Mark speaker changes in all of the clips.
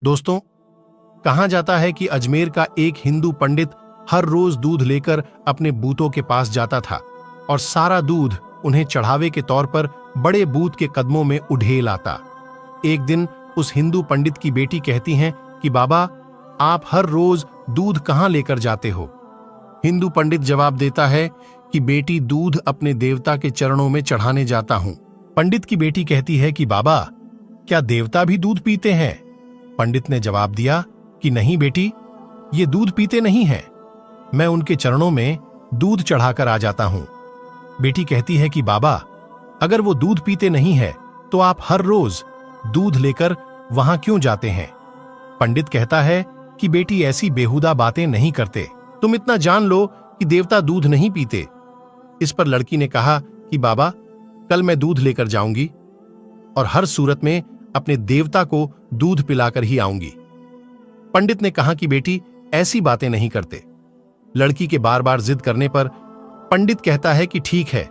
Speaker 1: दोस्तों, कहा जाता है कि अजमेर का एक हिंदू पंडित हर रोज दूध लेकर अपने बूतों के पास जाता था और सारा दूध उन्हें चढ़ावे के तौर पर बड़े बूत के कदमों में उड़ेल आता। एक दिन उस हिंदू पंडित की बेटी कहती हैं कि बाबा, आप हर रोज दूध कहां लेकर जाते हो? हिंदू पंडित जवाब देता है कि बेटी, दूध अपने देवता के चरणों में चढ़ाने जाता हूं। पंडित की बेटी कहती है कि बाबा, क्या देवता भी दूध पीते हैं? पंडित ने जवाब दिया कि नहीं बेटी, ये दूध पीते नहीं हैं, मैं उनके चरणों में दूध चढ़ाकर आ जाता हूं। बेटी कहती है कि बाबा, अगर वो दूध पीते नहीं है तो आप हर रोज दूध लेकर वहां क्यों जाते हैं? पंडित कहता है कि बेटी, ऐसी बेहुदा बातें नहीं करते, तुम इतना जान लो कि देवता दूध नहीं पीते। इस पर लड़की ने कहा कि बाबा, कल मैं दूध लेकर जाऊंगी और हर सूरत में अपने देवता को दूध पिलाकर ही आऊंगी। पंडित ने कहा कि बेटी, ऐसी बातें नहीं करते। लड़की के बार बार जिद करने पर पंडित कहता है कि ठीक है,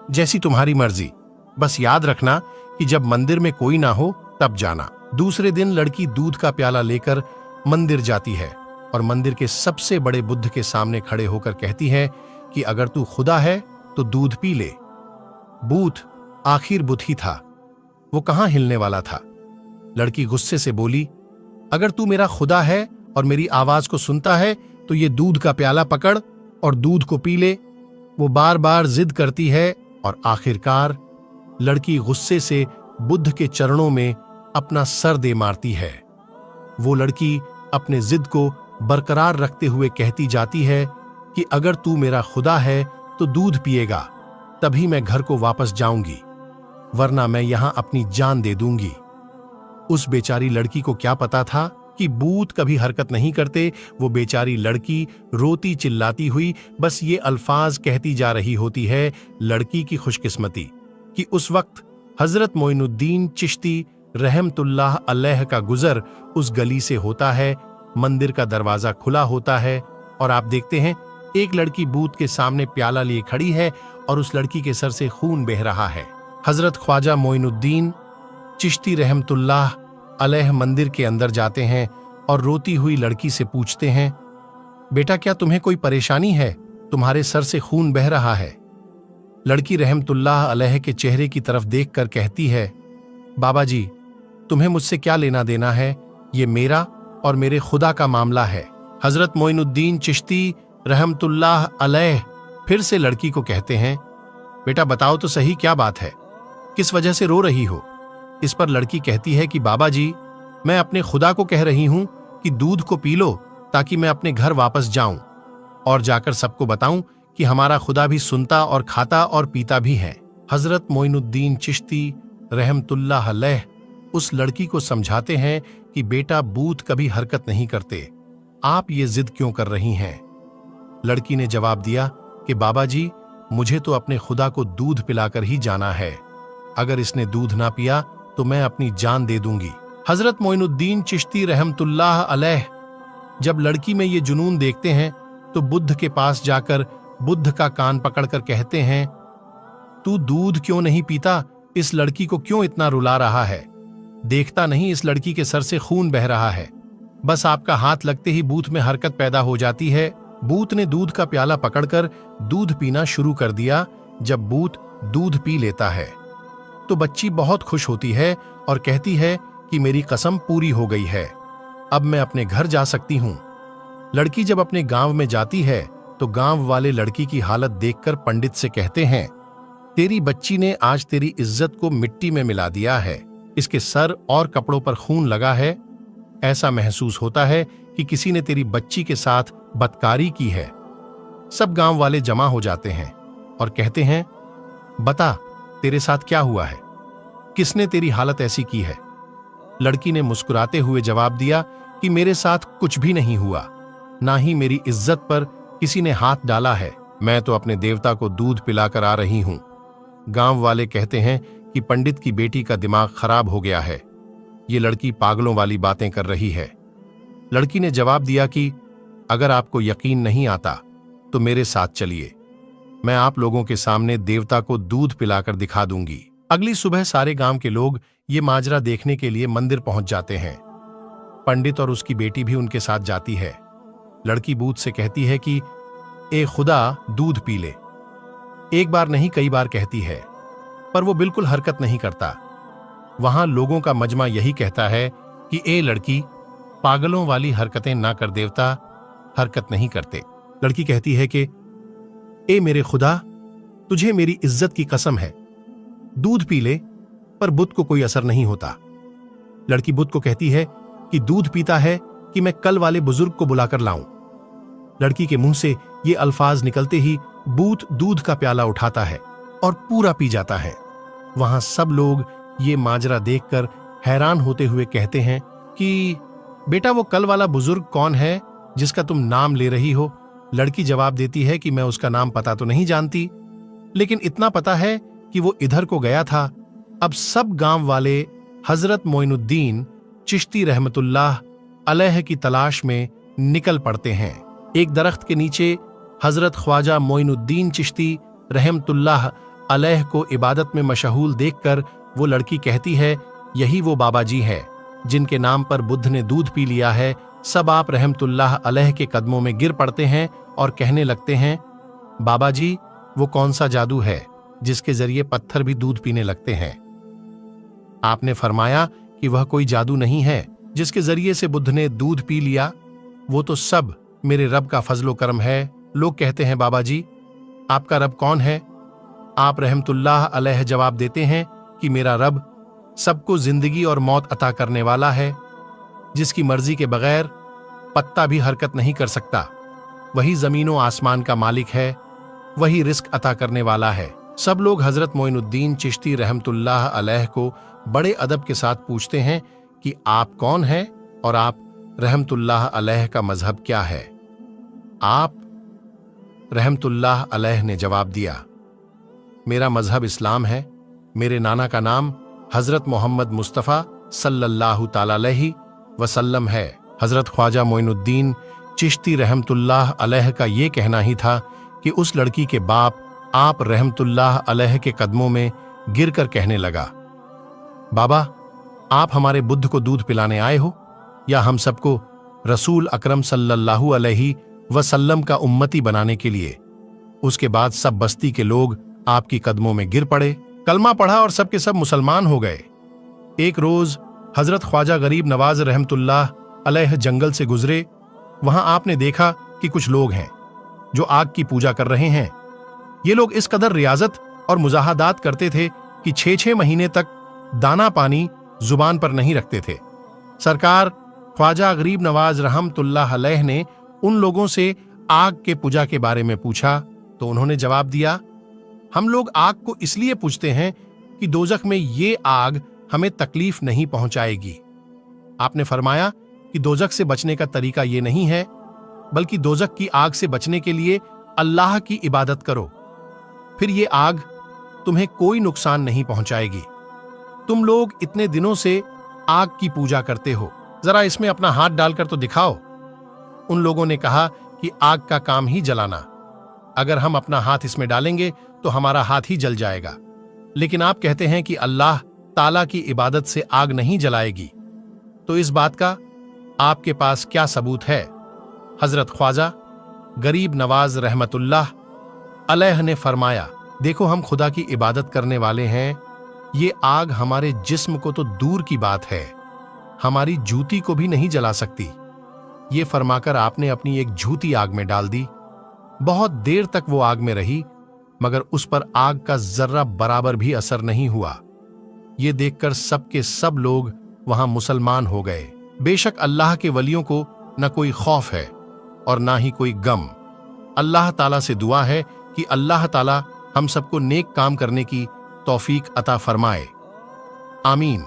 Speaker 1: जैसी तुम्हारी मर्जी, बस याद रखना कि जब मंदिर में कोई ना हो तब जाना। दूसरे दिन लड़की दूध का प्याला लेकर मंदिर जाती है और मंदिर के सबसे बड़े बुद्ध के सामने खड़े होकर कहती है कि अगर तू खुदा है तो दूध पी ले। बूथ आखिर बुत ही था, वो कहां हिलने वाला था। लड़की गुस्से से बोली, अगर तू मेरा खुदा है और मेरी आवाज को सुनता है तो ये दूध का प्याला पकड़ और दूध को पी ले। वो बार बार जिद करती है और आखिरकार लड़की गुस्से से बुद्ध के चरणों में अपना सर दे मारती है। वो लड़की अपने जिद को बरकरार रखते हुए कहती जाती है कि अगर तू मेरा खुदा है तो दूध पिएगा, तभी मैं घर को वापस जाऊंगी, वरना मैं यहां अपनी जान दे दूंगी। उस बेचारी लड़की को क्या पता था कि भूत कभी हरकत नहीं करते। वो बेचारी लड़की रोती चिल्लाती हुई बस ये अल्फाज कहती जा रही होती है। लड़की की खुशकिस्मती कि उस वक्त हजरत मोइनुद्दीन चिश्ती रहमतुल्लाह अलैह का गुजर उस गली से होता है। मंदिर का दरवाजा खुला होता है और आप देखते हैं एक लड़की बूथ के सामने प्याला लिए खड़ी है और उस लड़की के सर से खून बह रहा है। हजरत ख्वाजा मोइनुद्दीन चिश्ती रहमतुल्लाह अलैह मंदिर के अंदर जाते हैं और रोती हुई लड़की से पूछते हैं, बेटा, क्या तुम्हें कोई परेशानी है? तुम्हारे सर से खून बह रहा है। लड़की रहमतुल्लाह अलैह के चेहरे की तरफ देखकर कहती है, बाबा जी, तुम्हें मुझसे क्या लेना देना है? ये मेरा और मेरे खुदा का मामला है। हजरत मोइनुद्दीन चिश्ती रहमतुल्लाह अलैह फिर से लड़की को कहते हैं, बेटा बताओ तो सही, क्या बात है, किस वजह से रो रही हो? इस पर लड़की कहती है कि बाबा जी, मैं अपने खुदा को कह रही हूं कि दूध को पी लो ताकि मैं अपने घर वापस जाऊं और जाकर सबको बताऊं कि हमारा खुदा भी सुनता और खाता और पीता भी है। हजरत मोइनुद्दीन चिश्ती रहमतुल्लाह अलैह उस लड़की को समझाते हैं कि बेटा, बूत कभी हरकत नहीं करते, आप ये जिद क्यों कर रही हैं? लड़की ने जवाब दिया कि बाबा जी, मुझे तो अपने खुदा को दूध पिलाकर ही जाना है, अगर इसने दूध ना पिया तो मैं अपनी जान दे दूंगी। हजरत मोइनुद्दीन चिश्ती रहमतुल्लाह अलैह जब लड़की में ये जुनून देखते हैं तो बुद्ध के पास जाकर बुद्ध का कान पकड़कर कहते हैं, तू दूध क्यों नहीं पीता? इस लड़की को क्यों इतना रुला रहा है? देखता नहीं इस लड़की के सर से खून बह रहा है, बस आपका हाथ लगते ही बूथ में हरकत पैदा हो जाती है। बूथ ने दूध का प्याला पकड़कर दूध पीना शुरू कर दिया। जब बूथ दूध पी लेता है तो बच्ची बहुत खुश होती है और कहती है कि मेरी कसम पूरी हो गई है, अब मैं अपने घर जा सकती हूं। लड़की जब अपने गांव में जाती है तो गांव वाले लड़की की हालत देखकर पंडित से कहते हैं, तेरी बच्ची ने आज तेरी इज्जत को मिट्टी में मिला दिया है, इसके सर और कपड़ों पर खून लगा है। ऐसा महसूस होता है कि किसी ने तेरी बच्ची के साथ बदकारी की है। सब गांव वाले जमा हो जाते हैं और कहते हैं, बता तेरे साथ क्या हुआ है, किसने तेरी हालत ऐसी की है? लड़की ने मुस्कुराते हुए जवाब दिया कि मेरे साथ कुछ भी नहीं हुआ, ना ही मेरी इज्जत पर किसी ने हाथ डाला है, मैं तो अपने देवता को दूध पिलाकर आ रही हूं। गांव वाले कहते हैं कि पंडित की बेटी का दिमाग खराब हो गया है, ये लड़की पागलों वाली बातें कर रही है। लड़की ने जवाब दिया कि अगर आपको यकीन नहीं आता तो मेरे साथ चलिए, मैं आप लोगों के सामने देवता को दूध पिलाकर दिखा दूंगी। अगली सुबह सारे गांव के लोग ये माजरा देखने के लिए मंदिर पहुंच जाते हैं। पंडित और उसकी बेटी भी उनके साथ जाती है। लड़की बूथ से कहती है कि ए खुदा दूध पी ले। एक बार नहीं कई बार कहती है, पर वो बिल्कुल हरकत नहीं करता। वहां लोगों का मजमा यही कहता है कि ए लड़की, पागलों वाली हरकतें ना कर, देवता हरकत नहीं करते। लड़की कहती है कि ए मेरे खुदा, तुझे मेरी इज्जत की कसम है, दूध पी ले, पर बुत को कोई असर नहीं होता। लड़की बुत को कहती है कि दूध पीता है कि मैं कल वाले बुजुर्ग को बुलाकर लाऊं। लड़की के मुंह से ये अल्फाज निकलते ही बूत दूध का प्याला उठाता है और पूरा पी जाता है। वहां सब लोग ये माजरा देखकर हैरान होते हुए कहते हैं कि बेटा, वो कल वाला बुजुर्ग कौन है जिसका तुम नाम ले रही हो? लड़की जवाब देती है कि मैं उसका नाम पता तो नहीं जानती, लेकिन इतना पता है कि वो इधर को गया था। अब सब गांव वाले हजरत मोइनुद्दीन चिश्ती रहमतुल्लाह अलैह की तलाश में निकल पड़ते हैं। एक दरख्त के नीचे हजरत ख्वाजा मोइनुद्दीन चिश्ती रहमतुल्लाह अलैह को इबादत में मशहूल देखकर वो लड़की कहती है, यही वो बाबा जी है जिनके नाम पर बुद्ध ने दूध पी लिया है। सब आप रहमतुल्लाह अलैह के कदमों में गिर पड़ते हैं और कहने लगते हैं, बाबा जी, वो कौन सा जादू है जिसके जरिए पत्थर भी दूध पीने लगते हैं? आपने फरमाया कि वह कोई जादू नहीं है जिसके जरिए से बुद्ध ने दूध पी लिया, वो तो सब मेरे रब का फजलो करम है। लोग कहते हैं, बाबा जी, आपका रब कौन है? आप रहमतुल्लाह अलैह जवाब देते हैं कि मेरा रब सबको जिंदगी और मौत अता करने वाला है, जिसकी मर्जी के बगैर पत्ता भी हरकत नहीं कर सकता। वही जमीनों आसमान का मालिक है, वही रिस्क अता करने वाला है। सब लोग हजरत मोइनुद्दीन चिश्ती रहमतुल्लाह अलैह को बड़े अदब के साथ पूछते हैं कि आप कौन हैं और आप रहमतुल्लाह अलैह का मजहब क्या है? आप रहमतुल्लाह अलैह ने जवाब दिया, मेरा मजहब इस्लाम है। मेरे नाना का नाम हजरत मोहम्मद मुस्तफ़ा सल्लल्लाहु ताला अलैहि वसल्लम है। हजरत ख्वाजा मोइनुद्दीन चिश्ती रहमतुल्लाह अलैह का ये कहना ही था कि उस लड़की के बाप आप रहमतुल्लाह अलैह के कदमों में गिरकर कहने लगा, बाबा, आप हमारे बुद्ध को दूध पिलाने आए हो या हम सबको रसूल अकरम सल्लल्लाहु अलैहि वसल्लम का उम्मती बनाने के लिए? उसके बाद सब बस्ती के लोग आपकी कदमों में गिर पड़े, कलमा पढ़ा और सब के सब मुसलमान हो गए। एक रोज हजरत ख्वाजा गरीब नवाज रहमतुल्लाह अलैह जंगल से गुजरे। वहां आपने देखा कि कुछ लोग हैं जो आग की पूजा कर रहे हैं। ये लोग इस कदर रियाजत और मुजाहदात करते थे कि 6-6 महीने तक दाना पानी जुबान पर नहीं रखते थे। सरकार ख्वाजा गरीब नवाज रहमतुल्लाह अलैह ने उन लोगों से आग के पूजा के बारे में पूछा तो उन्होंने जवाब दिया, हम लोग आग को इसलिए पूजते हैं कि दोजख में ये आग हमें तकलीफ नहीं पहुंचाएगी। आपने फरमाया कि दोजख से बचने का तरीका ये नहीं है, बल्कि दोजख की आग से बचने के लिए अल्लाह की इबादत करो, फिर ये आग तुम्हें कोई नुकसान नहीं पहुंचाएगी। तुम लोग इतने दिनों से आग की पूजा करते हो, जरा इसमें अपना हाथ डालकर तो दिखाओ। उन लोगों ने कहा कि आग का काम ही जलाना, अगर हम अपना हाथ इसमें डालेंगे तो हमारा हाथ ही जल जाएगा। लेकिन आप कहते हैं कि अल्लाह ताला की इबादत से आग नहीं जलाएगी, तो इस बात का आपके पास क्या सबूत है? हजरत ख्वाजा गरीब नवाज रहमतुल्लाह अलैह ने फरमाया, देखो, हम खुदा की इबादत करने वाले हैं। ये आग हमारे जिस्म को तो दूर की बात है, हमारी जूती को भी नहीं जला सकती। ये फरमाकर आपने अपनी एक जूती आग में डाल दी। बहुत देर तक वो आग में रही, मगर उस पर आग का जर्रा बराबर भी असर नहीं हुआ। ये देखकर सबके सब लोग वहां मुसलमान हो गए। बेशक अल्लाह के वलियों को न कोई खौफ है और ना ही कोई गम। अल्लाह ताला से दुआ है कि अल्लाह ताला हम सबको नेक काम करने की तौफीक अता फरमाए। आमीन।